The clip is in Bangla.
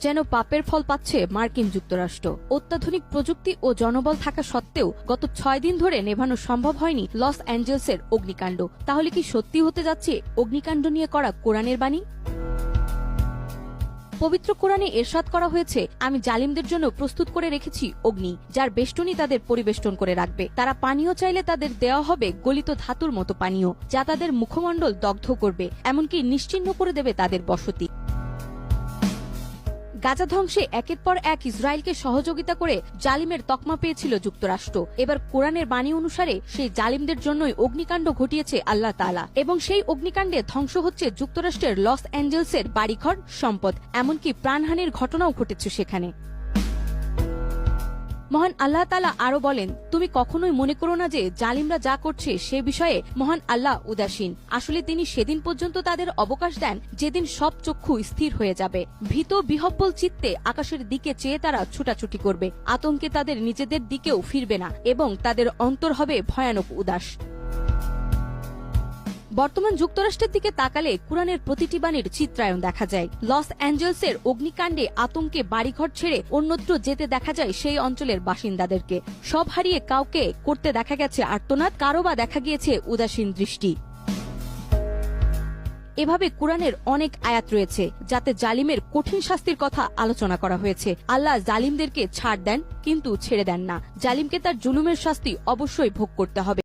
যেন পাপের ফল পাচ্ছে মার্কিন যুক্তরাষ্ট্র। অত্যাধুনিক প্রযুক্তি ও জনবল থাকা সত্ত্বেও গত 6 দিন ধরে নেভানো সম্ভব হয়নি লস অ্যাঞ্জেলসের অগ্নিকাণ্ড। তাহলে কি সত্যি হতে যাচ্ছে অগ্নিকাণ্ড নিয়ে করা কোরআনের বাণী? পবিত্র কোরআনে ইরশাদ করা হয়েছে, আমি জালিমদের জন্য প্রস্তুত করে রেখেছি অগ্নি, যার বেষ্টনী তাদের পরিবেষ্টন করে রাখবে। তারা পানীয় চাইলে তাদের দেওয়া হবে গলিত ধাতুর মতো পানীয়, যা তাদের মুখমণ্ডল দগ্ধ করবে, এমনকি নিশ্চিহ্ন করে দেবে তাদের বসতি। গাজা ধ্বংসে একের পর এক ইসরায়েলকে সহযোগিতা করে জালিমের তকমা পেয়েছিল যুক্তরাষ্ট্র। এবার কোরআনের বাণী অনুসারে সেই জালিমদের জন্যই অগ্নিকাণ্ড ঘটিয়েছে আল্লাহ তাআলা, এবং সেই অগ্নিকাণ্ডে ধ্বংস হচ্ছে যুক্তরাষ্ট্রের লস অ্যাঞ্জেলসের বাড়িঘর, সম্পদ, এমনকি প্রাণহানির ঘটনাও ঘটেছে সেখানে। মহান আল্লাহ তাআলা আরো বলেন, তুমি কখনোই মনে করো না যে জালিমরা যা করছে সে বিষয়ে মহান আল্লাহ উদাসীন। আসলে তিনি সেদিন পর্যন্ত তাদের অবকাশ দেন যেদিন সব চক্ষু স্থির হয়ে যাবে। ভীত বিহ্বল চিত্তে আকাশের দিকে চেয়ে তারা ছুটাছুটি করবে, আতঙ্কে তাদের নিজেদের দিকেও ফিরবে না, এবং তাদের অন্তর হবে ভয়ানক উদাস। বর্তমান যুক্তরাষ্ট্রের দিকে তাকালে কোরআনের প্রতিটি বাণীর চিত্রায়ন দেখা যায়। লস অ্যাঞ্জেলসের অগ্নিকাণ্ডে আতঙ্কে বাড়িঘর ছেড়ে অন্যত্র যেতে দেখা যায় সেই অঞ্চলের বাসিন্দাদেরকে। সব হারিয়ে কাউকে করতে দেখা গেছে আর্তনাদ, কারো বা দেখা গিয়েছে উদাসীন দৃষ্টি। এভাবে কোরআনের অনেক আয়াত রয়েছে যাতে জালিমের কঠিন শাস্তির কথা আলোচনা করা হয়েছে। আল্লাহ জালিমদেরকে ছাড় দেন, কিন্তু ছেড়ে দেন না। জালিমকে তার জুলুমের শাস্তি অবশ্যই ভোগ করতে হবে।